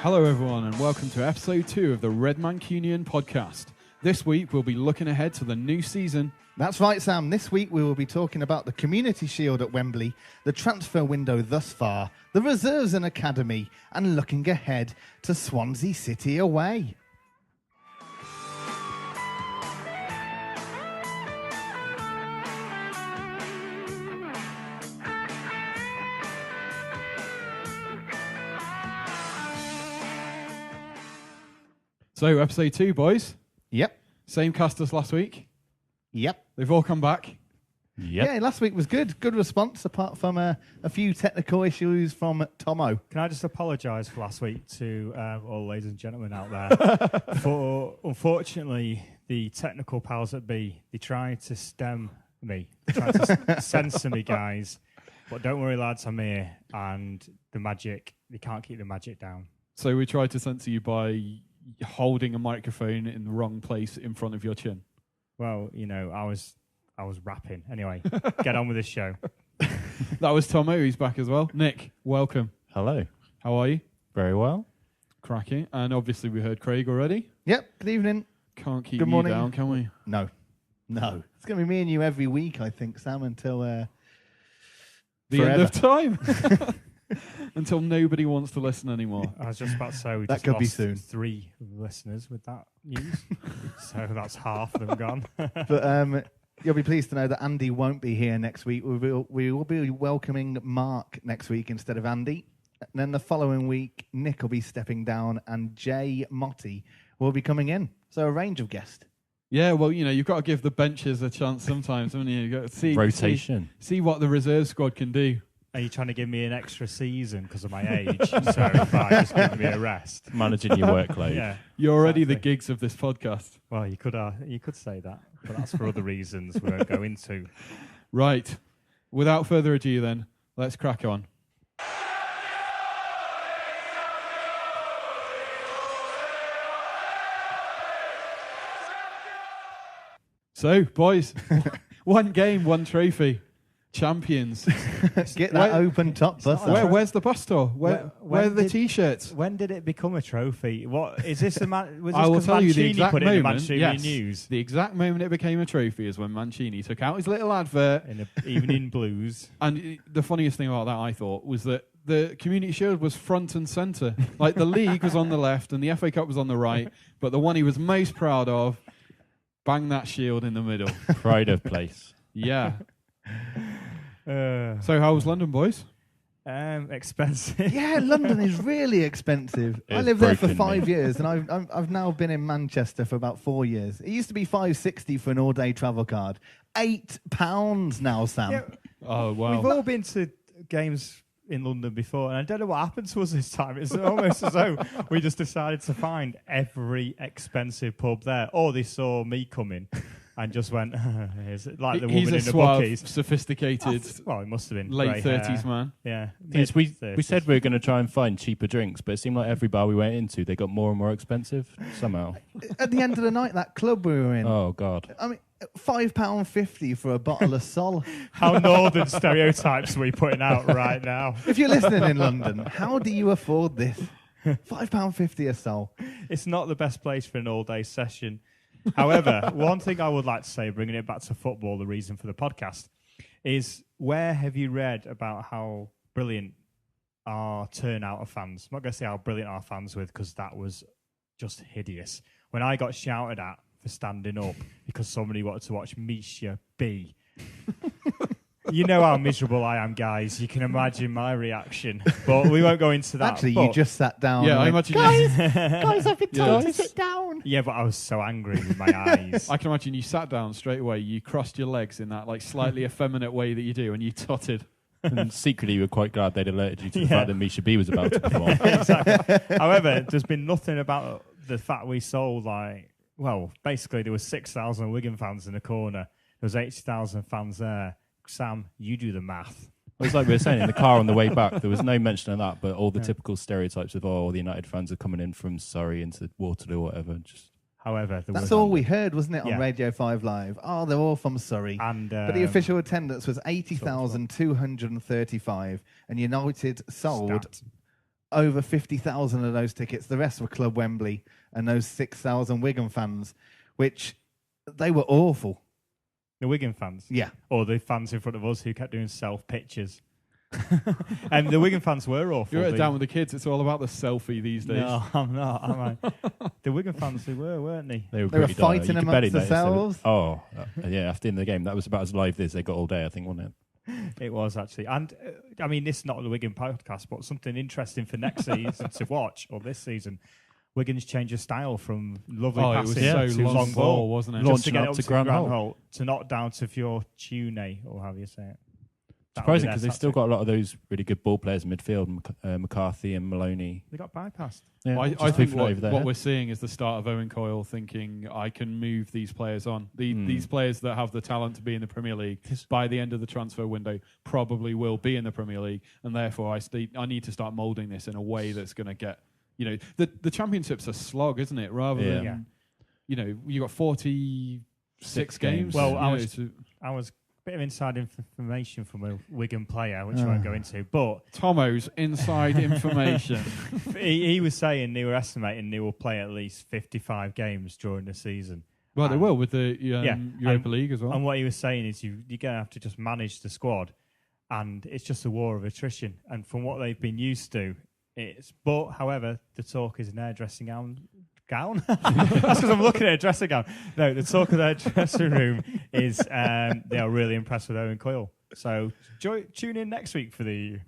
Hello everyone and welcome to episode 2 of the RedMancunian podcast. This week we'll be looking ahead to the new season. That's right, Sam. This week we will be talking about the Community Shield at Wembley, the transfer window thus far, the reserves and academy, and looking ahead to Swansea City away. So episode 2, boys. Yep. Same cast as last week. Yep. They've all come back. Yep. Yeah, last week was good. Good response, apart from a few technical issues from Tomo. Can I just apologise for last week to all ladies and gentlemen out there for, unfortunately, the technical powers that be, they tried to stem me. They tried to censor me, guys. But don't worry, lads, I'm here. And the magic, they can't keep the magic down. So we tried to censor you by holding a microphone in the wrong place in front of your chin. Well, you know, I was rapping. Anyway, get on with this show. That was Tomo, who's back as well. Nick, welcome. Hello. How are you? Very well. Cracking. And obviously we heard Craig already. Yep, good evening. Can't keep Good you morning. down, can we? No. It's going to be me and you every week, I think, Sam, until the forever. end of time. Until nobody wants to listen anymore. I was just about to say we That just could be lost soon. 3 listeners with that news. So that's half of them gone. But you'll be pleased to know that Andy won't be here next week. We will be welcoming Mark next week instead of Andy. And then the following week, Nick will be stepping down and Jay Motti will be coming in. So a range of guests. Yeah, well, you know, you've got to give the benches a chance sometimes, haven't you? You've got to see Rotation. See what the reserve squad can do. Are you trying to give me an extra season because of my age? So if I just give me a rest. Managing your workload. Yeah. You're already the Exactly. gigs of this podcast. Well, you could say that, but that's for other reasons we won't go into. Right. Without further ado then, let's crack on. So, boys, one game, one trophy. Champions. Get that open top bus. Where's the bus tour? Where are the T-shirts? When did it become a trophy? What is this? Was this I will 'cause tell you the Mancini exact put it in the moment. Mancunian Yes, news the exact moment it became a trophy is when Mancini took out his little advert. in the Evening Blues. And the funniest thing about that, I thought, was that the Community Shield was front and centre. Like the league was on the left and the FA Cup was on the right, but the one he was most proud of, bang that shield in the middle. Pride of place. Yeah. So how was London, boys? Expensive. Yeah, London is really expensive. I It's lived there for broken 5 me. years, and I've now been in Manchester for about 4 years. It used to be £5.60 for an all-day travel card. £8 now, Sam. Yeah, Oh, wow. we've all been to games in London before, and I don't know what happened to us this time. It's almost as though we just decided to find every expensive pub there, or they saw me coming and just went, "Is it like the He's woman a in the suave, bookies?" sophisticated, Well, it must have been late grey 30s hair. man. Yeah, Yes, we mid-30s. said we were going to try and find cheaper drinks, but it seemed like every bar we went into, they got more and more expensive somehow. At the end of the night, that club we were in, Oh, God. I mean, £5.50 for a bottle of Sol. How northern stereotypes are we putting out right now? If you're listening in London, how do you afford this? £5.50 a Sol. It's not the best place for an all-day session. However, one thing I would like to say, bringing it back to football, the reason for the podcast, is where have you read about how brilliant our turnout of fans? I'm not going to say how brilliant our fans were, because that was just hideous. When I got shouted at for standing up because somebody wanted to watch Misha B. You know how miserable I am, guys. You can imagine my reaction. But we won't go into that. Actually, but you just sat down. Yeah, I and went, imagine guys, I've been told Yeah. to sit down. Yeah, but I was so angry with my eyes. I can imagine you sat down straight away, you crossed your legs in that like slightly effeminate way that you do, and you totted. And secretly, we were quite glad they'd alerted you to the Yeah. fact that Misha B was about to perform. Exactly. However, there's been nothing about the fact we sold, basically there was 6,000 Wigan fans in the corner. There was 80,000 fans there. Sam, you do the math. It was like we were saying in the car on the way back, there was no mention of that, but all the typical stereotypes of, all the United fans are coming in from Surrey into Waterloo or whatever. Just However, there That's was all we heard, wasn't it, on Yeah. Radio 5 Live? Oh, they're all from Surrey. and But the official attendance was 80,235, and United sold stat. over 50,000 of those tickets. The rest were Club Wembley and those 6,000 Wigan fans, which they were awful. The Wigan fans? Yeah. Or the fans in front of us who kept doing self-pictures. And the Wigan fans were awful. You're down with the kids. It's all about the selfie these days. No, I'm not, am I? The Wigan fans, they were, weren't they? They were They were fighting amongst themselves. Yeah, after in the game, that was about as live as they got all day, I think, wasn't it? It was, actually. And, I mean, this is not the Wigan podcast, but something interesting for next season to watch, or this season. Wigan's changed of style from lovely passing it was to so long ball, wasn't it? Just to Launching get up up to to Grant Grant Holt. Holt, to knock down to Fiortune, or however you say it. Surprising, because they've still got a lot of those really good ball players in midfield, McCarthy and Maloney. They got bypassed. Yeah, I just think hoofing it over there. what we're seeing is the start of Owen Coyle thinking, I can move these players on. These players that have the talent to be in the Premier League by the end of the transfer window probably will be in the Premier League, and therefore I need to start moulding this in a way that's going to get, the Championship's a slog, isn't it? Rather than, you got 46 games. Well, I was bit of inside information from a Wigan player, which I won't go into, but Tomo's inside information. he was saying they were estimating they will play at least 55 games during the season. Well, they will with the Europa League as well. And what he was saying is you're going to have to just manage the squad, and it's just a war of attrition. And from what they've been used to, however, the talk is an hairdressing gown. That's because I'm looking at a dressing gown. No, the talk of their dressing room is they are really impressed with Owen Coyle. So tune in next week for the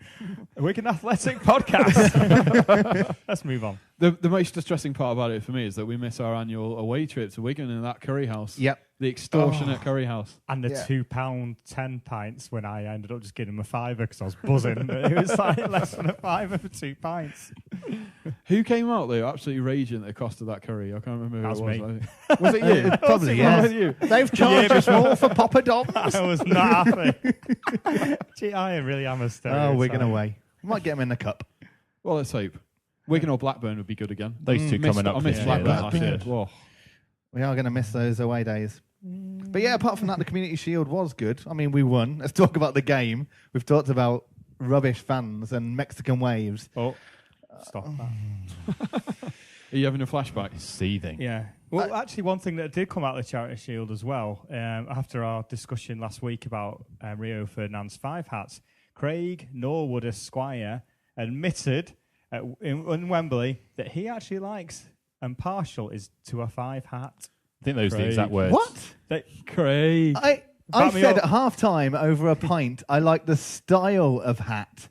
Wigan Athletic podcast. Let's move on. The most distressing part about it for me is that we miss our annual away trip to Wigan in that curry house. Yep. The extortionate curry house. And the £2 10 pints when I ended up just giving him a £5 because I was buzzing. It was like less than a £5 for 2 pints. Who came out there absolutely raging at the cost of that curry? I can't remember who That's it was. me. Was it you? Probably, Was yes. it you? They've charged us more for poppadoms. I was not happy. Gee, I really am a stereotype. Oh, Wigan away. Might get them in the cup. Well, let's hope. Wigan or Blackburn would be good again. Those two coming up. I missed this year, Blackburn that'd be last good. year. Whoa. We are going to miss those away days. But yeah, apart from that, the Community Shield was good. I mean, we won. Let's talk about the game. We've talked about rubbish fans and Mexican waves. Oh, stop that. Are you having a flashback? It's seething. Yeah. Well, actually, one thing that did come out of the Charity Shield as well, after our discussion last week about Rio Ferdinand's 5 hats, Craig Norwood Esquire admitted in Wembley that he actually likes and partial is to a 5 hat. I think those are the Craig. exact words. What? Craig. I Back me said up. at half-time over a pint, I like the style of hat.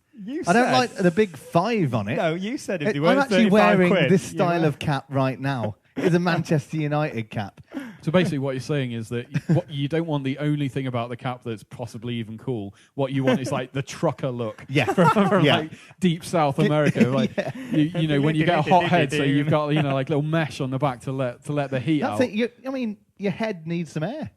I don't like the big 5 on it. No, you said if they I'm weren't actually 35 wearing quid, this you style were. of cap right now. It's a Manchester United cap. So basically what you're saying is that you don't want the only thing about the cap that's possibly even cool. What you want is like the trucker look. Yeah. From Yeah. like deep South America. Like you know, when you get a hot head, so you've got like little mesh on the back to let the heat That's out. it. I mean, your head needs some air.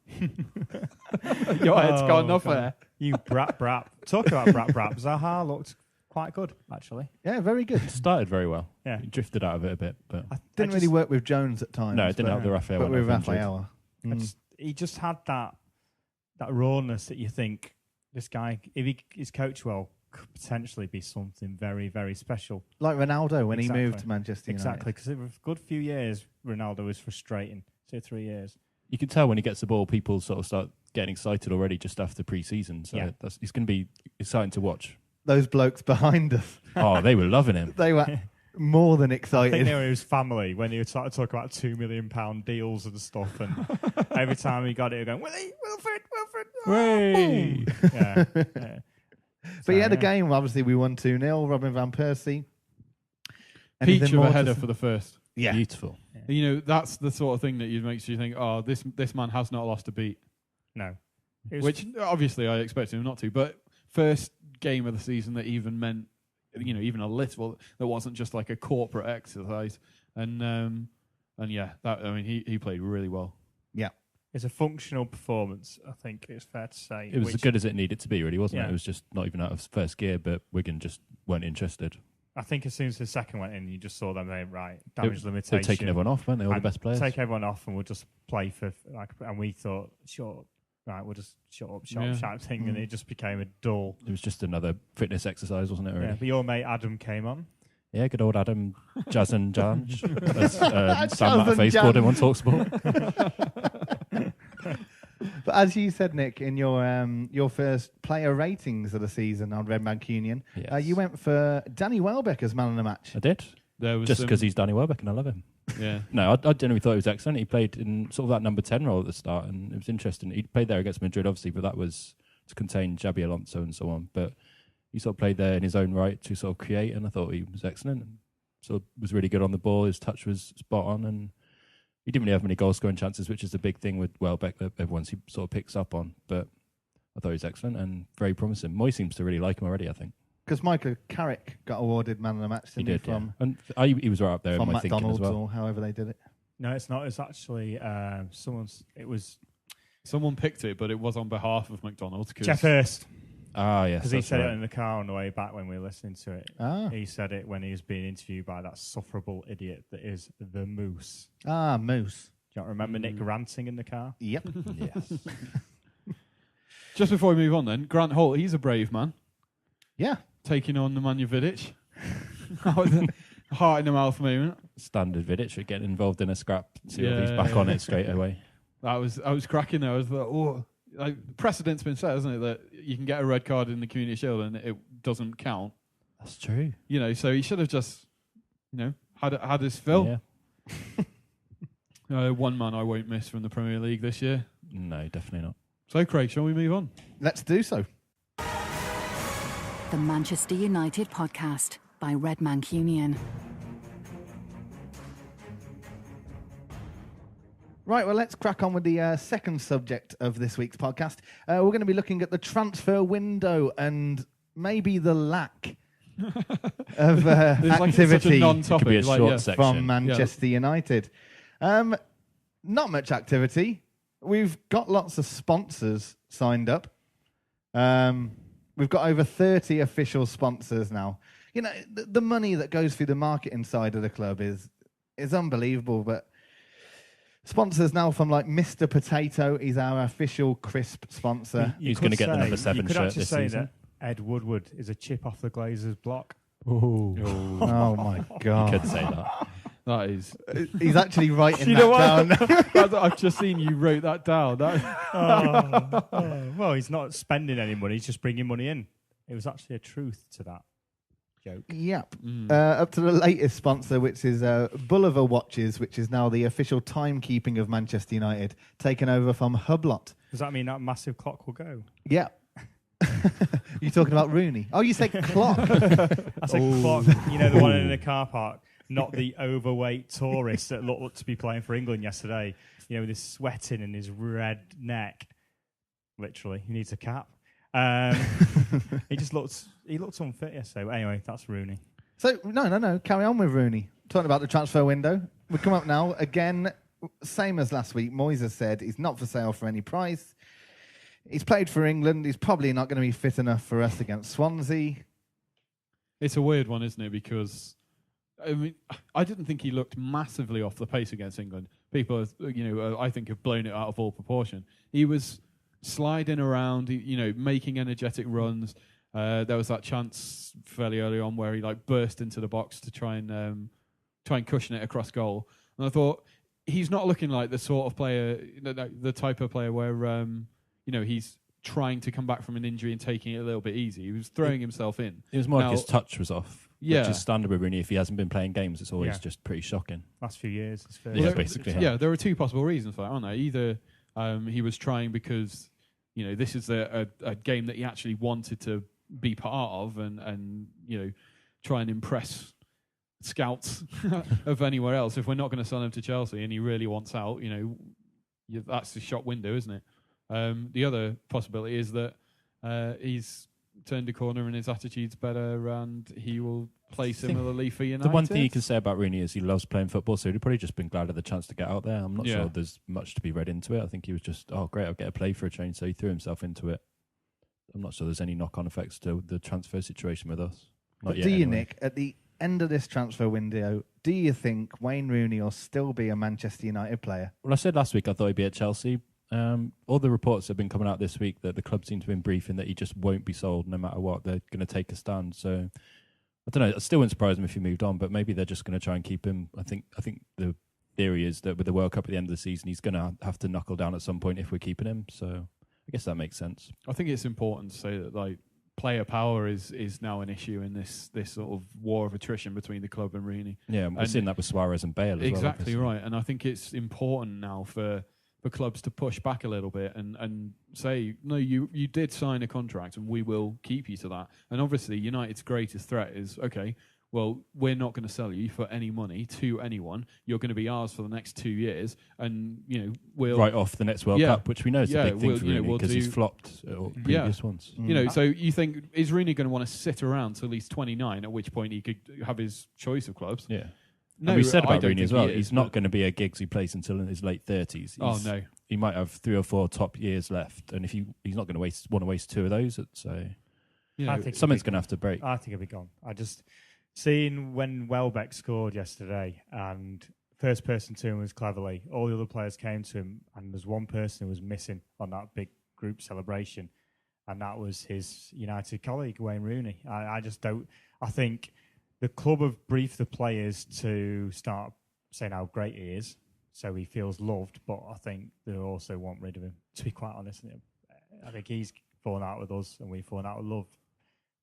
Your head's got enough God. air. You brap. Talk about brap. Zaha looked quite good, actually. Yeah, very good. It started very well. Yeah. He drifted out of it a bit, but Didn't really work with Jones at times. no, it didn't help the Raphael. But went with off injured. Raphael. He just had that rawness that you think this guy, if he is coached well, could potentially be something very, very special. Like Ronaldo when Exactly. he moved to Manchester United. Exactly, because for a good few years, Ronaldo was frustrating. 2 or 3 years. You can tell when he gets the ball, people sort of start getting excited already just after pre-season. So Yeah. it's going to be exciting to watch. Those blokes behind us, Oh, they were loving him. they were more than I think excited. they were his family when he started talking about £2 million deals and stuff, and every time he got it, he was going, Wilfred, Way! boom. Yeah. But yeah, the game, obviously, we won 2-0. Robin Van Persie. Peach Anything of more a to header s- for the first. Yeah. Beautiful. You know, that's the sort of thing that makes you think, oh, this man has not lost a beat. No. It was- Which obviously I expected him not to, but first game of the season that even meant, even a little, that wasn't just like a corporate exercise. And yeah, he played really well. Yeah. It's a functional performance, I think it's fair to say. It was as good as it needed to be, really, wasn't Yeah. it? It was just not even out of first gear, but Wigan just weren't interested. I think as soon as the second went in, you just saw them saying, right, They damage were limitation. taking everyone off, weren't they? All the And best players. Take everyone off and we'll just play for, and we thought, sure, right, we'll just shut up type thing, and it just became a dull. It was just another fitness exercise, wasn't it? Really? Yeah, but your mate Adam came on. Yeah, good old Adam Jazz and Janj, as Sam Jazz and Matterface called him on Janj. TalkSport. But as you said, Nick, in your first player ratings of the season on RedMancunian, Yes. you went for Danny Welbeck as man of the match. I did, There was just some- because he's Danny Welbeck and I love him. yeah. No, I genuinely thought he was excellent. He played in sort of that number 10 role at the start, and it was interesting. He played there against Madrid, obviously, but that was to contain Xabi Alonso and so on. But he sort of played there in his own right to sort of create, and I thought he was excellent. And sort of was really good on the ball. His touch was spot on, and he didn't really have many goal-scoring chances, which is the big thing with Welbeck that everyone sort of picks up on. But I thought he was excellent and very promising. Moy seems to really like him already, I think. Because Michael Carrick got awarded man of the match, He didn't did, he, from, yeah. And he was right up there in from my thinking as McDonald's well. or however they did it. No, it's not. It's actually someone's. It was Someone picked it, but it was on behalf of McDonald's. Jeff Hurst, Ah, yes. because he that's said right. it in the car on the way back when we were listening to it. Ah, He said it when he was being interviewed by that sufferable idiot that is the Moose. Moose. Do you not remember Nick ranting in the car? Yep. Yes. Just before we move on, then Grant Holt, he's a brave man, Yeah. taking on Nemanja Vidic. That was a heart in the mouth moment. Standard Vidic getting involved in a scrap. See if he's Yeah. back on it straight away. I was cracking there. I was like, oh, like, precedent's been set, hasn't it? That you can get a red card in the Community Shield and it doesn't count. That's true. You know, so he should have just, had his fill. Yeah. One man I won't miss from the Premier League this year. No, definitely not. So, Craig, shall we move on? Let's do so. The Manchester United Podcast by RedMancunian. Right, well, let's crack on with the second subject of this week's podcast. We're going to be looking at the transfer window and maybe the lack of It's like it's such a activity non-topic. Could be a like, short yeah. section. from Manchester United. Not much activity. We've got lots of sponsors signed up. We've got over 30 official sponsors now. You know, the money that goes through the marketing side of the club is unbelievable, but sponsors now from like Mr. Potato, he's our official crisp sponsor. He's going to get the number 7 You could shirt actually this say season. that Ed Woodward is a chip off the Glazers' block. Oh my God. You could say that. That is. He's actually writing You know that down. I've just seen you wrote that down. Well, he's not spending any money; he's just bringing money in. It was actually a truth to that joke. Yep. Up to the latest sponsor, which is Bulliver Watches, which is now the official timekeeping of Manchester United, taken over from Hublot. Does that mean that massive clock will go? Yep. You're talking about Rooney. Oh, you said clock. I said clock. You know, the one in the car park, not the overweight tourist that looked to be playing for England yesterday. You know, with his sweating and his red neck. Literally, he needs a cap. He looked unfit yesterday. But anyway, that's Rooney. So, no. Carry on with Rooney. Talking about the transfer window. We come up now. Again, same as last week. Moyes has said he's not for sale for any price. He's played for England. He's probably not going to be fit enough for us against Swansea. It's a weird one, isn't it? Because I mean, I didn't think he looked massively off the pace against England. People, I think have blown it out of all proportion. He was sliding around, making energetic runs. There was that chance fairly early on where he burst into the box to try and cushion it across goal. And I thought he's not looking like the sort of player, the type of player where he's trying to come back from an injury and taking it a little bit easy. He was throwing himself in. It was more Now- like his touch was off. Yeah. Which is standard with Rooney. If he hasn't been playing games, it's always Yeah. just pretty shocking. Last few years. It's fair. Yeah, Well, basically. Yeah, there are two possible reasons for that, aren't there? Either he was trying because this is a game that he actually wanted to be part of and try and impress scouts of anywhere else. If we're not going to sell him to Chelsea and he really wants out, that's the shop window, isn't it? The other possibility is that he's turned a corner and his attitude's better and he will play similarly for United. The one thing you can say about Rooney is he loves playing football, so he'd probably just been glad of the chance to get out there. I'm not sure there's much to be read into it. I think he was just, great, I'll get a play for a change, so he threw himself into it. I'm not sure there's any knock-on effects to the transfer situation with us. But do you, Nick, at the end of this transfer window, do you think Wayne Rooney will still be a Manchester United player? Well, I said last week I thought he'd be at Chelsea. All the reports have been coming out this week that the club seem to have been briefing that he just won't be sold no matter what. They're going to take a stand. So I don't know. It still wouldn't surprise him if he moved on, but maybe they're just going to try and keep him. I think the theory is that with the World Cup at the end of the season, he's going to have to knuckle down at some point if we're keeping him. So I guess that makes sense. I think it's important to say that like player power is now an issue in this sort of war of attrition between the club and Rooney. Yeah, we're seeing that with Suarez and Bale as exactly well. Right, and I think it's important now for clubs to push back a little bit and say, no, you did sign a contract and we will keep you to that. And obviously United's greatest threat is, okay, well, we're not going to sell you for any money to anyone. You're going to be ours for the next 2 years, and we'll write off the next World Cup, which we know is a big thing for Rooney because he's flopped at all previous ones. So you think, is Rooney going to want to sit around till he's 29, at which point he could have his choice of clubs? Yeah. No, and we said about Rooney as well. He's not going to be a Giggsy place until in his late 30s. Oh no, he might have 3 or 4 top years left, and if he's not going to want to waste 2 of those, so I think something's going to have to break. I think he'll be gone. I just seen when Welbeck scored yesterday, and first person to him was Cleverley. All the other players came to him, and there's one person who was missing on that big group celebration, and that was his United colleague Wayne Rooney. I just don't. I think the club have briefed the players to start saying how great he is, so he feels loved, but I think they also want rid of him, to be quite honest. I think he's fallen out with us and we've fallen out with love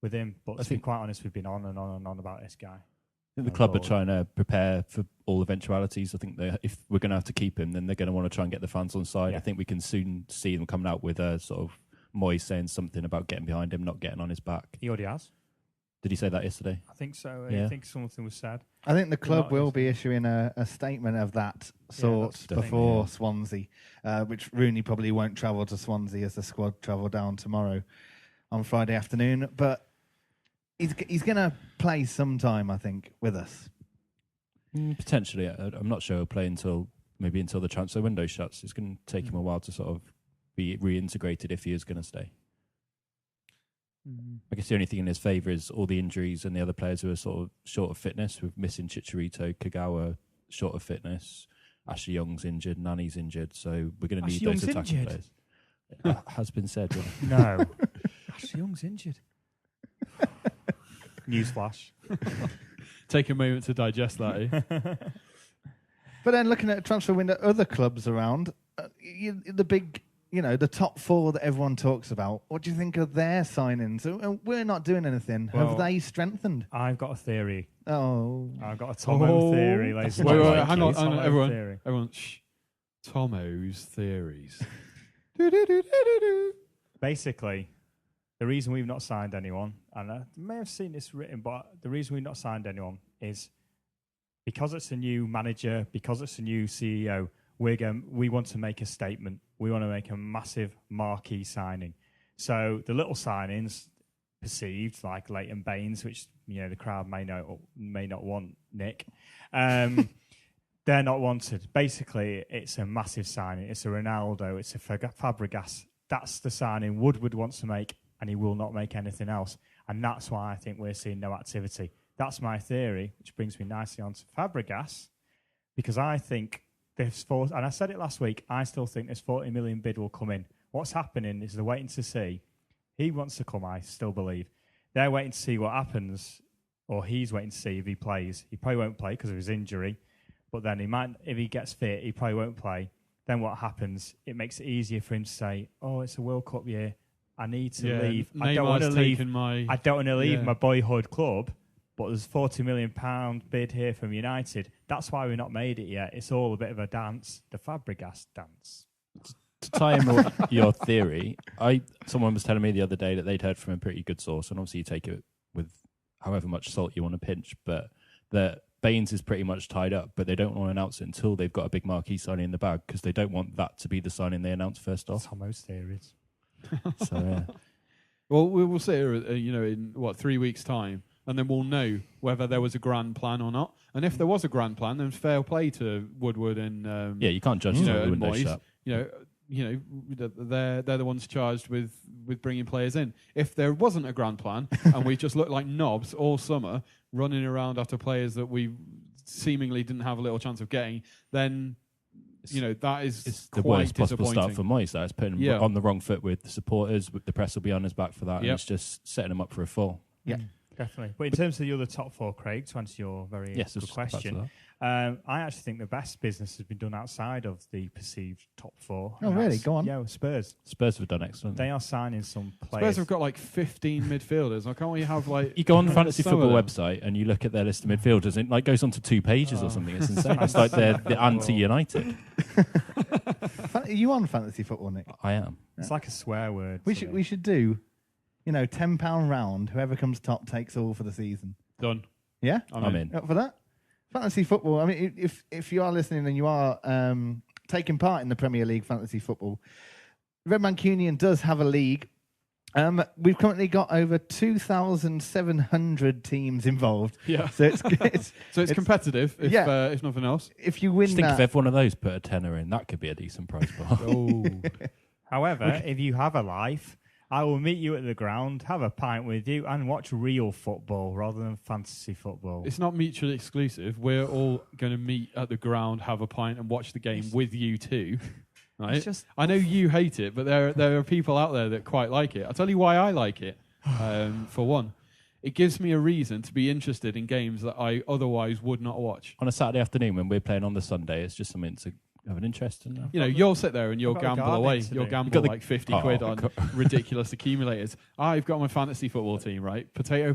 with him, but to be quite honest, we've been on and on and on about this guy. I think the club are trying to prepare for all eventualities. I think if we're going to have to keep him, then they're going to want to try and get the fans on side. Yeah. I think we can soon see them coming out with a sort of Moyes saying something about getting behind him, not getting on his back. He already has. Did he say that yesterday? I think so. Yeah. I think something was said. I think the club will be issuing a statement of that sort before Swansea, which Rooney probably won't travel to Swansea as the squad travel down tomorrow on Friday afternoon. But he's going to play sometime, I think, with us. Potentially. I'm not sure he'll play until the transfer window shuts. It's going to take him a while to sort of be reintegrated if he is going to stay. I guess the only thing in his favour is all the injuries and the other players who are sort of short of fitness. We're missing Chicharito, Kagawa, short of fitness. Ashley Young's injured, Nani's injured, so we're going to need those attacking players. It has been said. No. Ashley Young's injured. Newsflash. Take a moment to digest that, eh? But then looking at transfer window, other clubs around, the big... the top 4 that everyone talks about. What do you think of their signings? We're not doing anything. Well, have they strengthened? I've got a theory. Oh. I've got a Tomo theory, ladies and wait, gentlemen. hang on, everyone. Shh. Tomo's theories. Basically, the reason we've not signed anyone, and I may have seen this written, but the reason we've not signed anyone is because it's a new manager, because it's a new CEO, we want to make a statement. We want to make a massive marquee signing. So the little signings perceived, like Leighton Baines, which the crowd may not want, Nick, they're not wanted. Basically, it's a massive signing. It's a Ronaldo. It's a Fabregas. That's the signing Woodward wants to make, and he will not make anything else. And that's why I think we're seeing no activity. That's my theory, which brings me nicely on to Fabregas, because I think and I said it last week, I still think this 40 million bid will come in. What's happening is they're waiting to see. He wants to come, I still believe. They're waiting to see what happens, or he's waiting to see if he plays. He probably won't play because of his injury, but then he might, if he gets fit, he probably won't play. Then what happens, it makes it easier for him to say, oh, it's a World Cup year. I need to leave. I don't want to leave my boyhood club. But there's £40 million bid here from United. That's why we've not made it yet. It's all a bit of a dance, the Fabregas dance. To tie in with your theory, someone was telling me the other day that they'd heard from a pretty good source, and obviously you take it with however much salt you want to pinch, but that Baines is pretty much tied up, but they don't want to announce it until they've got a big marquee signing in the bag because they don't want that to be the signing they announce first off. Tomo's theories. So, yeah. Well, we will see in 3 weeks' time. And then we'll know whether there was a grand plan or not. And if there was a grand plan, then fair play to Woodward and you can't judge the window Moyes. shut. They're the ones charged with bringing players in. If there wasn't a grand plan and we just looked like knobs all summer running around after players that we seemingly didn't have a little chance of getting, then that is it's quite the worst possible disappointing. start for Moyes. That's putting him on the wrong foot with the supporters. The press will be on his back for that, and it's just setting him up for a fall. Yeah. Definitely. But in terms of the other top four, Craig, to answer your very good question, I actually think the best business has been done outside of the perceived top four. Oh, really? Go on. Yeah, Spurs. Spurs have done excellent. They are signing some players. Spurs have got like 15 midfielders. Why can't we have like... You go on the fantasy some of football them? website and you look at their list of midfielders, and it like goes on to 2 pages or something. It's insane. It's like they're anti-United. Are you on fantasy football, Nick? I am. It's like a swear word. We should do, £10 round. Whoever comes top takes all for the season. Done. Yeah? I'm in. Up for that? Fantasy football. I mean, if you are listening and you are taking part in the Premier League fantasy football, RedMancunian does have a league. We've currently got over 2,700 teams involved. Yeah. So it's competitive, if nothing else. If you win Just think that... if every one of those put a tenner in, that could be a decent prize pool. However, if you have a life, I will meet you at the ground, have a pint with you, and watch real football rather than fantasy football. It's not mutually exclusive. We're all going to meet at the ground, have a pint, and watch the game with you too. Right? I know you hate it, but there are people out there that quite like it. I'll tell you why I like it. For one, it gives me a reason to be interested in games that I otherwise would not watch. On a Saturday afternoon when we're playing on the Sunday, it's just something to have an interest in. You'll sit there and you'll I've got a gamble gardening away. to You'll do. gamble You've got like 50 quid on ridiculous accumulators. I've got my fantasy football team, right? Potato.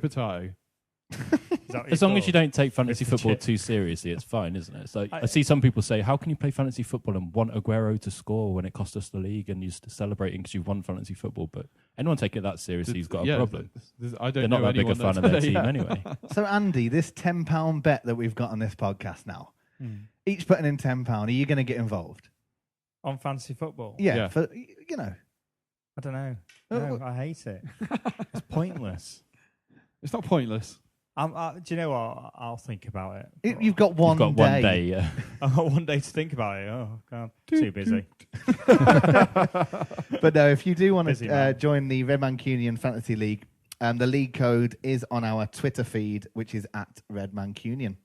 As long as you don't take fantasy Mr. football Chip. too seriously, it's fine, isn't it? So I see some people say, how can you play fantasy football and want Aguero to score when it cost us the league and you're celebrating because you've won fantasy football? But anyone take it that seriously has got a problem. I don't They're not know that big a anyone fan of their that's- team yeah. anyway. So, Andy, this £10 bet that we've got on this podcast now, each putting in £10, are you going to get involved? On fantasy football? Yeah. For, I don't know. No, I hate it. It's pointless. It's not pointless. Do you know what? I'll think about it. You've got one You've got day. 1 day, yeah. I've got one day to think about it. Oh, God. Too busy. But no, if you do want Busy to man. join the RedMancunian Fantasy League, the league code is on our Twitter feed, which is at RedMancunian.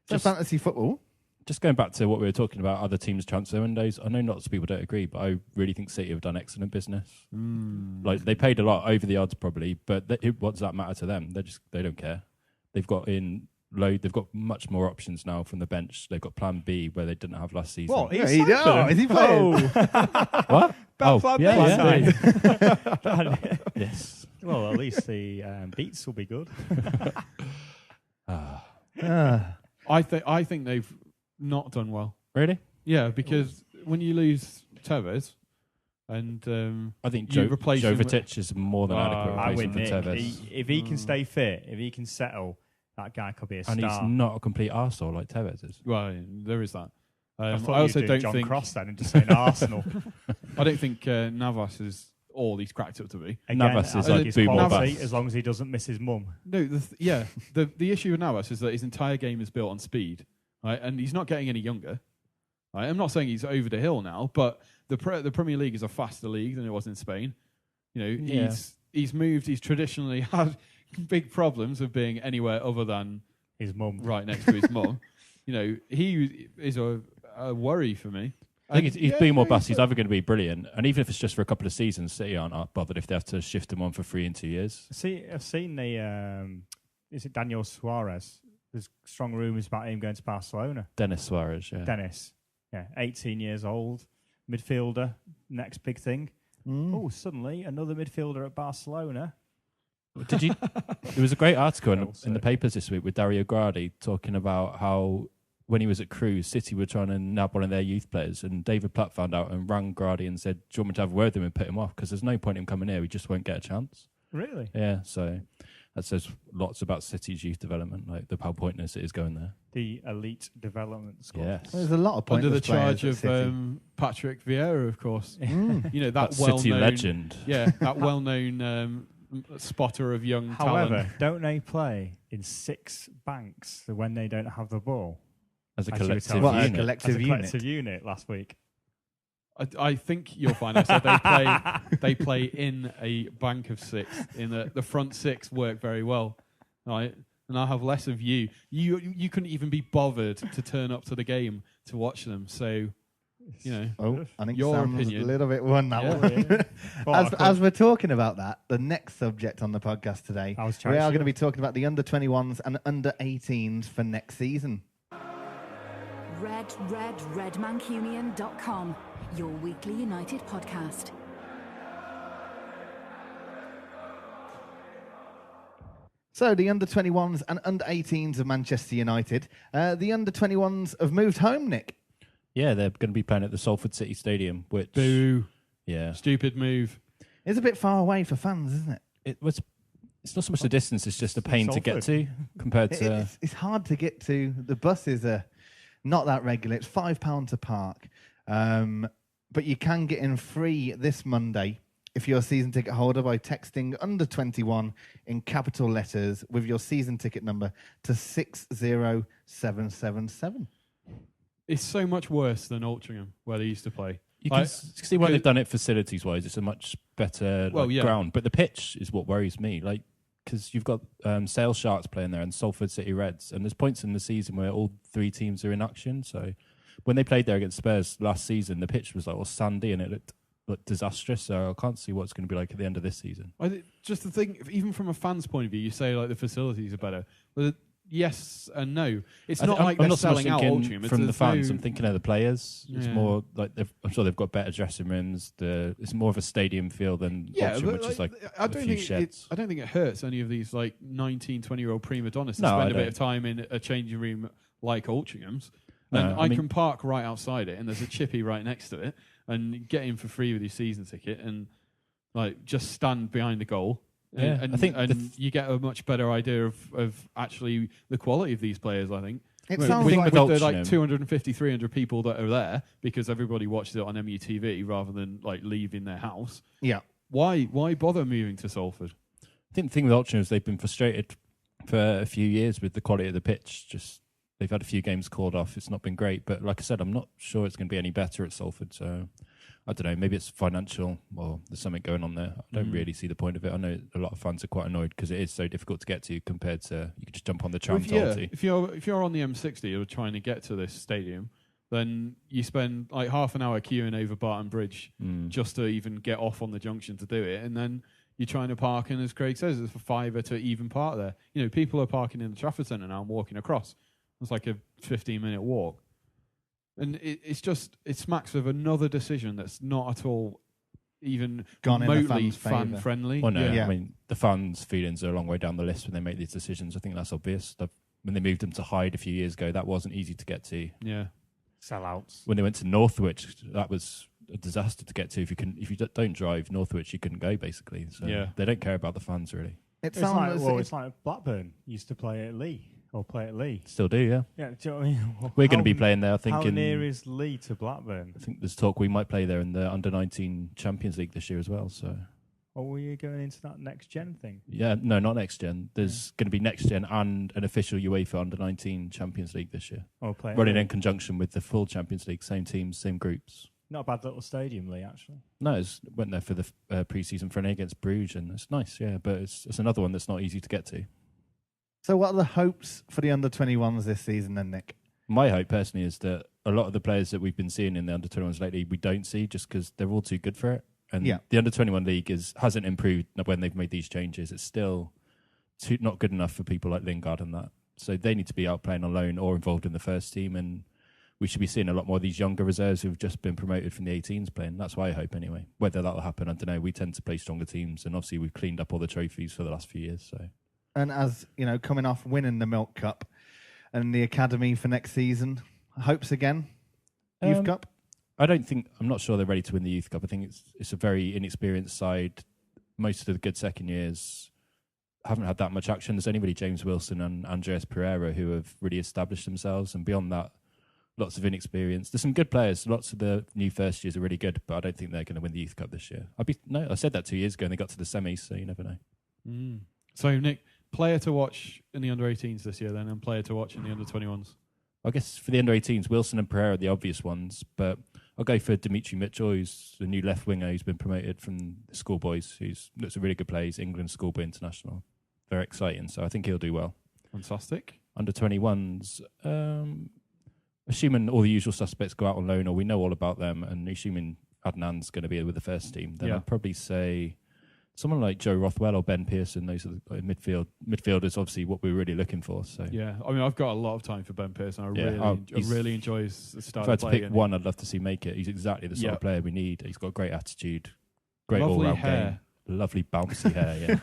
So Just- fantasy football. Just going back to what we were talking about, other teams' transfer windows, I know lots of people don't agree, but I really think City have done excellent business. Like they paid a lot over the odds probably, but what does that matter to them? They don't care. They've got they've got much more options now from the bench. They've got Plan B where they didn't have last season. What? Is he playing? What? Plan Yeah. Yes. Well, at least the beats will be good. I think they've not done well. Really? Yeah, because when you lose Tevez and I think you replace him with- Jovetic is more than adequate I win replacement for Nick. Tevez. If he can stay fit, if he can settle, that guy could be a star. And he's not a complete arsehole like Tevez is. well, there is that. I I thought also you were doing don't John think Cross then and just saying Arsenal. I don't think Navas is all he's cracked up to be. Again, Navas I is think like he's Boomer quality Bass. as long as he doesn't miss his mum. No, the issue with Navas is that his entire game is built on speed, right? And he's not getting any younger. Right? I'm not saying he's over the hill now, but the Premier League is a faster league than it was in Spain. He's moved. He's traditionally had big problems of being anywhere other than His mum. right next to his mum. He is a worry for me. I think he's being more Bass. He's either going to be brilliant, and even if it's just for a couple of seasons, City aren't bothered if they have to shift him on for 3 and 2 years. I've seen the. Is it Daniel Suarez? There's strong rumours about him going to Barcelona. Dennis Suarez, yeah. Dennis, 18 years old, midfielder. Next big thing. Oh, suddenly another midfielder at Barcelona. Did you? There was a great article in Also. the papers this week with Dario Gradi talking about how when he was at Cruz, City were trying to nab one of their youth players, and David Platt found out and rang Gradi and said, "Do you want me to have a word with him and put him off? Because there's no point in him coming here. He just won't get a chance." Really? Yeah, so that says lots about City's youth development, like how pointless it is going there. The elite development squad. Yes. There's a lot of Under pointless the charge players of at City. Patrick Vieira, of course. Mm. That City well-known legend. Yeah, that well-known spotter of young However, talent. don't they play in 6 banks when they don't have the ball? As a As you were collective telling What, me. a unit. collective As a unit? collective unit last week. I think you'll find out. So they play in a bank of 6. In the front 6 work very well, right? And I'll have less of you. You couldn't even be bothered to turn up to the game to watch them. So You know, Oh, I think Your Sam's opinion. a little bit won that Yeah. one. As we're talking about that, the next subject on the podcast today, I was we trying are to- going to be talking about the under-21s and under-18s for next season. RedMancunian.com, your weekly United podcast. So the under-21s and under-18s of Manchester United. The under-21s have moved home, Nick. Yeah, they're going to be playing at the Swansea City Stadium, which boo, yeah, stupid move. It's a bit far away for fans, isn't it? it's not so much the distance; it's just a pain to get to compared to. It's hard to get to. The buses are not that regular. It's £5 a park. But you can get in free this Monday if you're a season ticket holder by texting under 21 in capital letters with your season ticket number to 60777. It's so much worse than Altrincham, where they used to play. You can Like, see why they've done it facilities-wise. It's a much better ground, but the pitch is what worries me. Like, because you've got Sale Sharks playing there and Salford City Reds, and there's points in the season where all three teams are in action. So when they played there against Spurs last season, the pitch was like all sandy and it looked disastrous. So I can't see what it's going to be like at the end of this season. Just the thing, even from a fan's point of view, you say like the facilities are better. But yes and no. It's not like I'm they're not so much selling out thinking Altrincham. from the There's fans. no- I'm thinking of the players. It's Yeah. more like I'm sure they've got better dressing rooms. It's more of a stadium feel than Altrincham, but which is like I a don't few think sheds. I don't think it hurts any of these like 19, 20-year-old prima donnas to No, I spend a bit don't. of time in a changing room like Altringham's. No, And I mean- can park right outside it, and there's a chippy right next to it, and get in for free with your season ticket, and like just stand behind the goal. Yeah, and I think you get a much better idea of actually the quality of these players. I think. It With- sounds with, like with the Altrincham. like 250, 300 people that are there because everybody watches it on MUTV rather than like leaving their house. yeah. Why bother moving to Salford? I think the thing with Altrincham is they've been frustrated for a few years with the quality of the pitch. Just they've had a few games called off. It's not been great, but like I said, I'm not sure it's going to be any better at Salford. So I don't know. Maybe it's financial. Well, there's something going on there. I don't really see the point of it. I know a lot of fans are quite annoyed because it is so difficult to get to compared to you could just jump on the tram to Alty. If you're on the M60, you're trying to get to this stadium, then you spend like half an hour queuing over Barton Bridge just to even get off on the junction to do it, and then you're trying to park. And as Craig says, it's for £5 to even park there. You know, people are parking in the Trafford Centre now and walking across. It's like a 15-minute walk. And it smacks of another decision that's not at all even Gone in the remotely fans' favour. fan-friendly. Well, no, Yeah. I mean, the fans' feelings are a long way down the list when they make these decisions. I think that's obvious. When they moved them to Hyde a few years ago, that wasn't easy to get to. Yeah. Sellouts. When they went to Northwich, that was a disaster to get to. If you don't drive Northwich, you couldn't go, basically. So Yeah. they don't care about the fans, really. It It's sounds like, as well, if- it's like Blackburn used to play at Lee or play at Lee. Still do, yeah. Yeah, do you know what I mean? We're going How- to be playing there, I think. How in, near is Lee to Blackburn? I think there's talk we might play there in the Under-19 Champions League this year as well. So Or were you going into that next gen thing? yeah, no, not next gen. There's going to be next gen and an official UEFA Under-19 Champions League this year, Or play at running Lee? in conjunction with the full Champions League, same teams, same groups. Not a bad little stadium, Lee, actually. No, went there for the pre-season friendly against Bruges, and it's nice, yeah. But it's another one that's not easy to get to. So what are the hopes for the under-21s this season then, Nick? My hope personally is that a lot of the players that we've been seeing in the under-21s lately, we don't see just because they're all too good for it. And Yeah. the under-21 league hasn't improved when they've made these changes. It's still not good enough for people like Lingard and that. So they need to be out playing on loan or involved in the first team. And we should be seeing a lot more of these younger reserves who've just been promoted from the 18s playing. That's what I hope anyway. Whether that'll happen, I don't know. We tend to play stronger teams. And obviously we've cleaned up all the trophies for the last few years. So And as, you know, coming off winning the Milk Cup and the Academy for next season, hopes again? Youth Cup? I'm not sure they're ready to win the Youth Cup. I think it's a very inexperienced side. Most of the good second years haven't had that much action. There's only really James Wilson and Andreas Pereira who have really established themselves. And beyond that, lots of inexperience. There's some good players. Lots of the new first years are really good, but I don't think they're going to win the Youth Cup this year. I said that 2 years ago and they got to the semis, so you never know. So, Nick, player to watch in the under-18s this year then, and player to watch in the under-21s? I guess for the under-18s, Wilson and Pereira are the obvious ones, but I'll go for Dimitri Mitchell, who's the new left winger who's been promoted from the schoolboys, looks a really good player. He's England schoolboy international. Very exciting, so I think he'll do well. Fantastic. Under-21s, a assuming all the usual suspects go out on loan, or we know all about them, and assuming Adnan's going to be with the first team, then I'd probably say someone like Joe Rothwell or Ben Pearson. Those are the midfielders, obviously what we're really looking for. So yeah, I mean, I've got a lot of time for Ben Pearson. I really enjoy his style. If I had to to play. pick one, I'd love to see make it. He's exactly the sort of player we need. He's got great attitude, great all-round game, lovely bouncy hair. Yeah,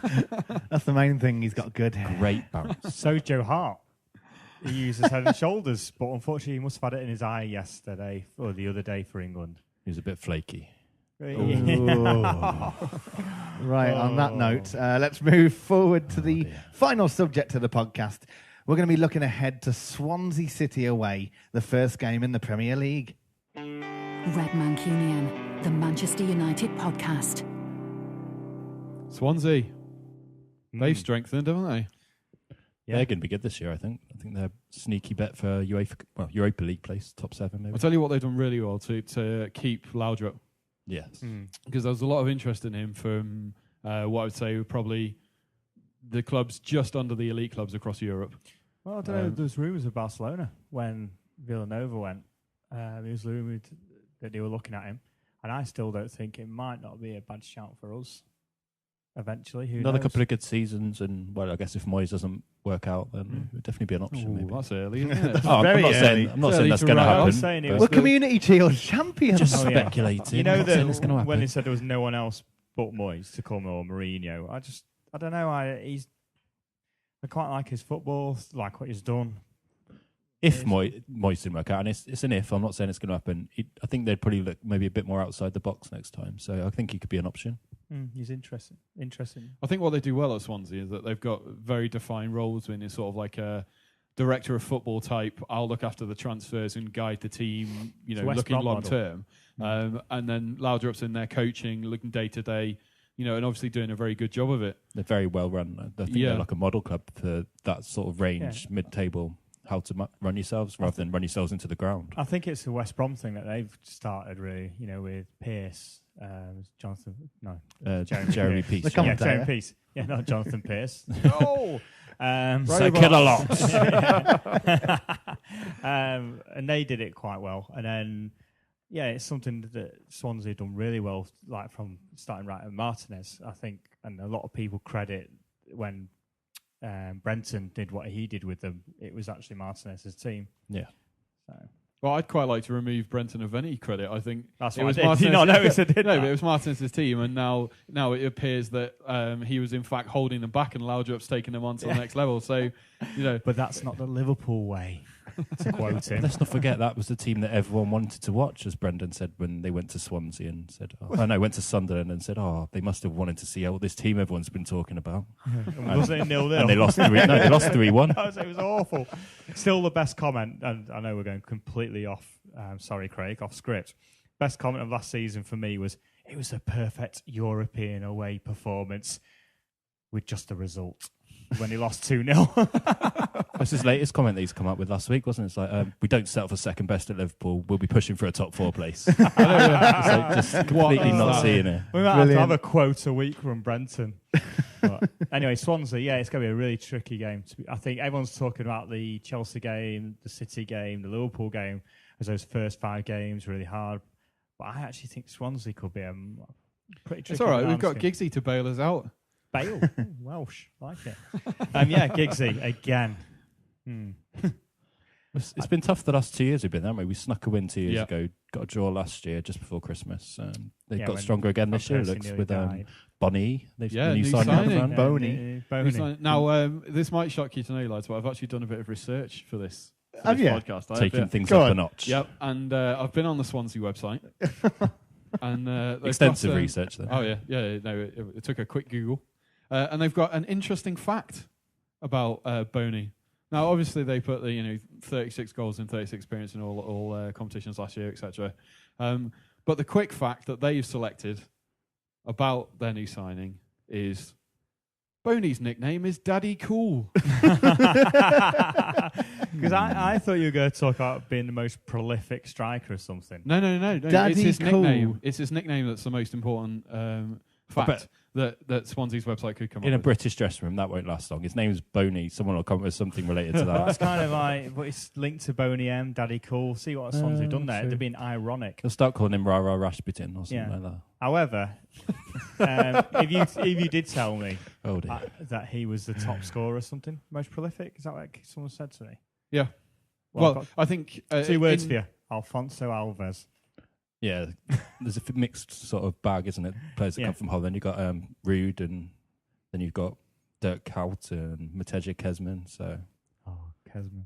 That's the main thing. He's got good hair. great bounce. So Joe Hart. He uses Head and Shoulders, but unfortunately he must have had it in his eye yesterday or the other day for England. He was a bit flaky. Right, on that note, let's move forward to the final subject of the podcast. We're going to be looking ahead to Swansea City away, the first game in the Premier League. RedMancunian, the Manchester United podcast. Swansea. They've strengthened, haven't they? Yeah. They're going to be good this year, I think. I think they're a sneaky bet for Europa League place, top 7 maybe. I'll tell you what they've done really well to keep Laudrup. Yes. Because there was a lot of interest in him from what I would say were probably the clubs just under the elite clubs across Europe. Well, I don't know. There's rumours of Barcelona when Villanova went. There was rumoured that they were looking at him. And I still don't think it might not be a bad shout for us. Eventually, Another couple of good seasons, and well, I guess if Moyes doesn't work out, then it would definitely be an option. Maybe That's early, isn't it? I'm not saying that's going to happen. We're Community Shield champions. Just speculating. You know that when they said there was no one else but Moyes to come or Mourinho, I don't know. I quite like his football, like what he's done. If Moyes didn't work out, and it's an if, I'm not saying it's going to happen. I think they'd probably look maybe a bit more outside the box next time. So I think he could be an option. He's interesting. I think what they do well at Swansea is that they've got very defined roles in sort of like a director of football type. I'll look after the transfers and guide the team, looking long term. And then Laudrup's in there coaching, looking day to day, and obviously doing a very good job of it. They're very well run. I think they're like a model club for that sort of range, mid-table. How to run yourselves rather than run yourselves into the ground. I think it's the West Brom thing that they've started really, with Pearce, Jeremy Peace. Jeremy Peace. Yeah, not Jonathan Pearce. Oh, killer lots. And they did it quite well. And then, it's something that Swansea done really well, like from starting right at Martinez, I think, and a lot of people credit when Brenton did what he did with them. It was actually Martinez's team. Yeah. So. Well, I'd quite like to remove Brenton of any credit. I think that's it what was I did. Did you not notice I did? No, but it was Martinez's team, and now it appears that he was in fact holding them back, and Laudrup's taking them on to the next level. So, but that's not the Liverpool way. To quote him. Let's not forget that was the team that everyone wanted to watch, as Brendan said when they went to Swansea and said, went to Sunderland and said, they must have wanted to see how this team everyone's been talking about. Was it 0-0? And they lost 3-1. It was awful. Still the best comment, and I know we're going completely off, sorry Craig, off script. Best comment of last season for me was, it was a perfect European away performance with just a result. When he lost 2-0. That's his latest comment that he's come up with last week, wasn't it? It's like, we don't settle for second best at Liverpool. We'll be pushing for a top 4 place. It's like just completely not seeing it. We might have to have a quote a week from Brenton. But anyway, Swansea, it's going to be a really tricky game. I think everyone's talking about the Chelsea game, the City game, the Liverpool game as those first 5 games really hard. But I actually think Swansea could be a pretty tricky. It's all right. We've got Giggsy to bail us out. Bale, Welsh, like it. Giggsy again. It's been tough the last 2 years we've been, haven't we? We snuck a win 2 years ago, got a draw last year just before Christmas. They've got stronger again this year. It looks with Bonnie. They've got a new signing. Boney. Now, this might shock you to know, lads, but I've actually done a bit of research for this podcast. Taking things up a notch. Yep, and I've been on the Swansea website. And extensive research there. Oh yeah. No, it took a quick Google. And they've got an interesting fact about Boney. Now, obviously, they put the 36 goals in 36 appearances in all competitions last year, etc. But the quick fact that they've selected about their new signing is Boney's nickname is Daddy Cool. Because I thought you were going to talk about being the most prolific striker or something. No. Daddy it's his Cool. nickname. It's his nickname that's the most important fact. that Swansea's website could come In up a with. British dressing room, that won't last long. His name's Boney. Someone will come up with something related to that. That's kind of like, but it's linked to Boney M, Daddy Cool. See what Swansea have done there. true. They've been ironic. They'll start calling him Ra Ra Rashbitin or something Yeah. like that. However, if you did tell me Oh dear. that he was the top scorer or something, most prolific, is that what someone said to me? Yeah. Well, Well, I think 2 words for you. Alfonso Alves. Yeah, there's a mixed sort of bag, isn't it? Players that Yeah. come from Holland. You've got Ruud, and then you've got Dirk Kuyt and Mateja Kezman. So Oh, Kesman.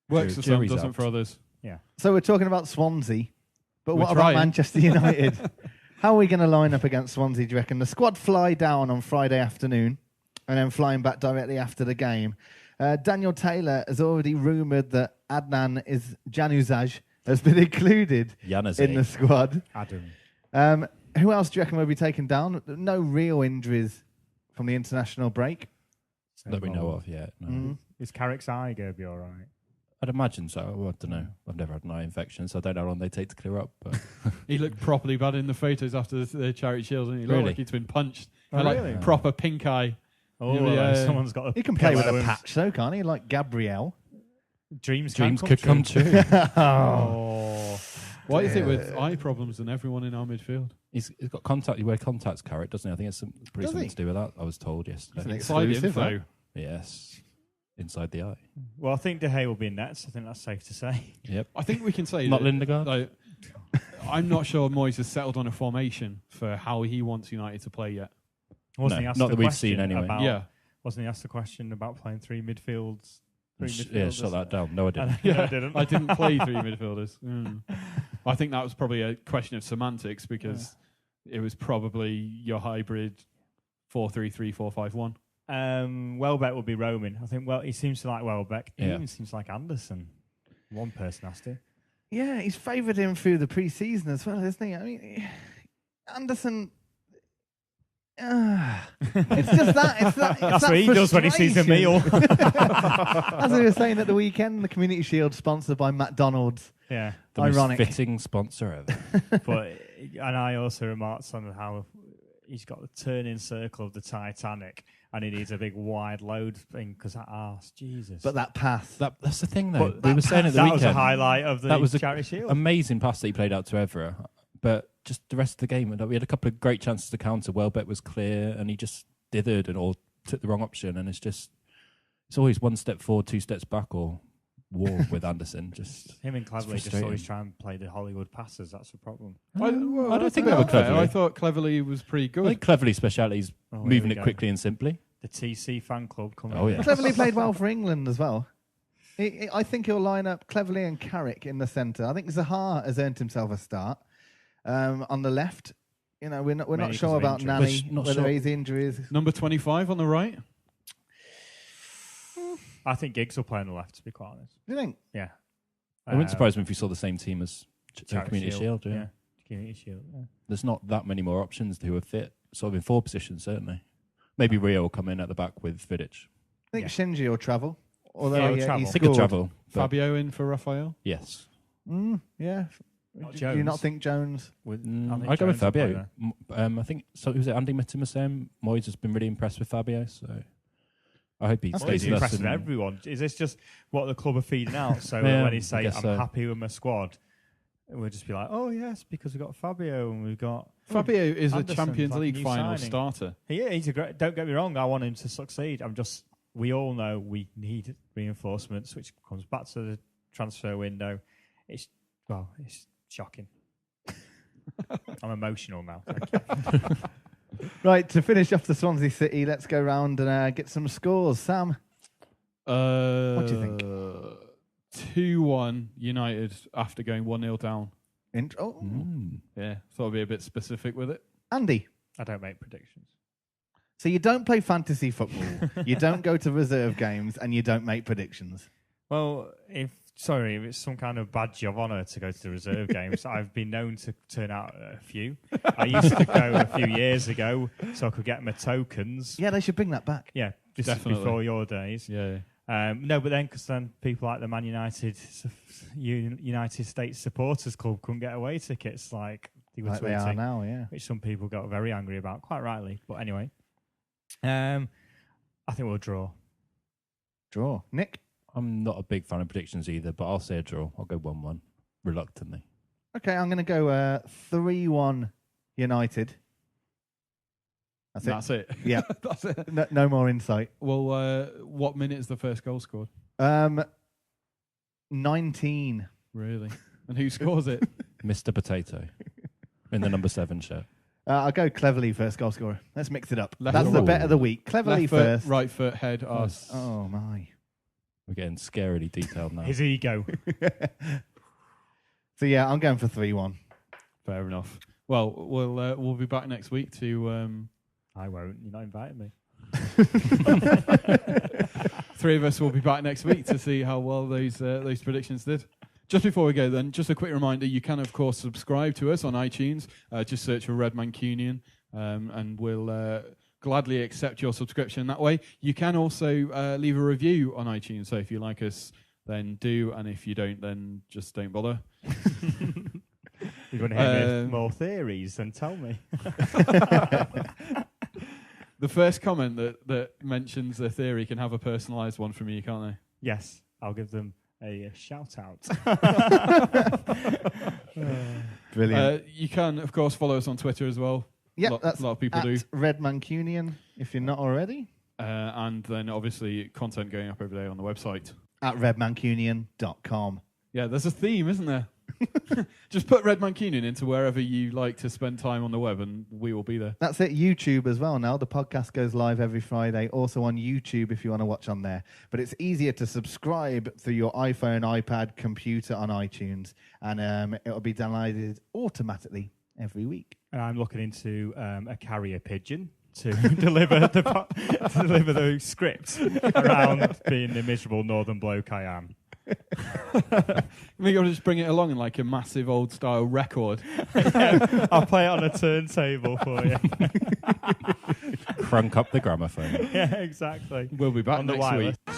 works for some, jury's doesn't out. for others. So we're talking about Swansea, but We're what about trying. Manchester United? How are we going to line up against Swansea, do you reckon? The squad fly down on Friday afternoon and then flying back directly after the game. Daniel Taylor has already rumoured that Adnan Januzaj has been included Januzaj. in the squad. Adam. Who else do you reckon will be taken down? No real injuries from the international break. that we know of yet. No. Mm. Is Carrick's eye going to be all right? I'd imagine so. I don't know. I've never had an eye infection, so I don't know how long they take to clear up. But He looked properly bad in the photos after the Charity Shield, and he looked Really? like he'd been punched. Oh, Had, like really? proper pink eye. Oh, Yeah. someone's got a He can play with a pillow. patch, though, can't he? Like Gabriel. Dreams dreams come true. Oh. Why is it with eye problems and everyone in our midfield? He's got contact. He wears contacts, Carrot, doesn't he? I think it's pretty Does something he? to do with that. I was told It's an yesterday. Inside exclusive, info. huh? Yes, inside the eye. Well, I think De Gea will be in nets. I think that's safe to say. Yep. I think we can say Not that, Lindegaard. like, I'm not sure Moyes has settled on a formation for how he wants United to play yet. Wasn't No, he asked not the that we've question seen anyway. about- Yeah. Wasn't he asked the question about playing three midfields? Yeah, midfielders? shut that down. No, I didn't. No, Yeah, I didn't. I didn't play 3 midfielders. I think that was probably a question of semantics because it was probably your hybrid 4-3-3, 4-5-1. Welbeck will be roaming. I think. Well, he seems to like Welbeck. He Yeah. even seems like Anderson. One person asked him. Yeah, he's favoured him through the pre-season as well, isn't he? I mean, Anderson. It's just that. It's that. It's That's that what he does when he sees a meal. As we were saying at the weekend, the Community Shield sponsored by McDonald's. Yeah, The Ironic. most fitting sponsor ever. but and I also remarked on how he's got the turning circle of the Titanic, and he needs a big wide load thing because that arse, Jesus. But that pass. That's the thing, though. But We were saying at the that weekend. was a highlight of the that was a Charity Shield. amazing pass that he played out to Evra, but just the rest of the game, we had a couple of great chances to counter. Welbeck was clear, and he just dithered and or took the wrong option. And it's always one step forward, 2 steps back, or war with Anderson. Just Him and Cleverley just frustrating. always try and play the Hollywood passes. That's the problem. I don't think we that have a was fair. Cleverley. I thought Cleverley was pretty I good. think Cleverly speciality's Oh, here moving we it go. quickly and simply. The TC fan club coming. Oh, in. yeah. Cleverly played well for England as well. I think he'll line up Cleverly and Carrick in the centre. I think Zaha has earned himself a start. On the left, we're not Mainly sure because of about injury. Nani, But not whether sure. he's injuries. Number 25 on the right. I think Giggs will play on the left. To be quite honest, Do you think? yeah. It wouldn't surprise me if we saw the same team as Charity Community Shield. Yeah. Community Shield. Yeah. There's not that many more options who are fit, sort of in 4 positions, certainly. Maybe Rio will come in at the back with Vidic. I think Yeah. Shinji will travel. Although Yeah, he'll he travel. I think of scored. travel. but Fabio in for Raphael. Yes. Yeah. Not Do you not Jones. think Jones? I think I'd go with Jones will play Fabio. there. I think, so was it Andy Mitton was saying Moyes has been really impressed with Fabio, so I hope he That's Well, he's stays with us. impressed with and- everyone. Is this just what the club are feeding out? So Yeah, when he I say, guess I'm so. happy with my squad, we'll just be like, oh, yes, because we've got Fabio and we've got... Fabio is a Anderson, Champions like a League new final signing. starter. He's a great... Don't get me wrong, I want him to succeed. We all know we need reinforcements, which comes back to the transfer window. It's shocking. I'm emotional now. Thank you. Right, to finish off the Swansea City, let's go round and get some scores. Sam? What do you think? 2-1 United after going 1-0 down. Yeah, thought I'd be a bit specific with it. Andy? I don't make predictions. So you don't play fantasy football, you don't go to reserve games, and you don't make predictions. Well, if it's some kind of badge of honour to go to the reserve games, I've been known to turn out a few. I used to go a few years ago so I could get my tokens. Yeah, they should bring that back. Yeah, just Definitely. before your days. Yeah. No, but then because then people like the Man United United States Supporters Club couldn't get away tickets. Like They were Like they are tweeting, now, yeah. which some people got very angry about, quite rightly. But anyway, I think we'll draw. Draw. Nick? I'm not a big fan of predictions either, but I'll say a draw. I'll go 1-1, reluctantly. Okay, I'm going to go 3-1 United. That's it. Yeah. That's it. No more insight. Well, what minute is the first goal scored? 19. Really? And who scores it? Mr. Potato in the number 7 shirt. I'll go Cleverly first goal scorer. Let's mix it up. Left That's the foot. bet of the week. Cleverly Left foot, first. right foot, head, arse. Oh, my. We're getting scarily detailed now. His ego. So, yeah, I'm going for 3-1. Fair enough. Well, we'll be back next week to. I won't. You're not inviting me. Three of us will be back next week to see how well those predictions did. Just before we go, then, just a quick reminder: you can, of course, subscribe to us on iTunes. Just search for RedMancunian, and we'll gladly accept your subscription that way. You can also leave a review on iTunes. So if you like us, then do, and if you don't, then just don't bother. You want to hear more theories? Then tell me. The first comment that mentions a theory can have a personalised one from you, can't they? Yes, I'll give them a shout out. Brilliant. You can, of course, follow us on Twitter as well. Yeah, that's a lot of people do. RedMancunian, if you're not already. And then, obviously, content going up every day on the website. At RedMancunian.com. Yeah, there's a theme, isn't there? Just put Red Mancunian into wherever you like to spend time on the web, and we will be there. That's it. YouTube as well now. The podcast goes live every Friday, also on YouTube if you want to watch on there. But it's easier to subscribe through your iPhone, iPad, computer on iTunes, and it'll be downloaded automatically every week. And I'm looking into a carrier pigeon to deliver the script around being the miserable northern bloke I am. Maybe I'll just bring it along in like a massive old style record. Yeah, I'll play it on a turntable for you. Crunk up the gramophone. Yeah, exactly. We'll be back On the next wireless. week.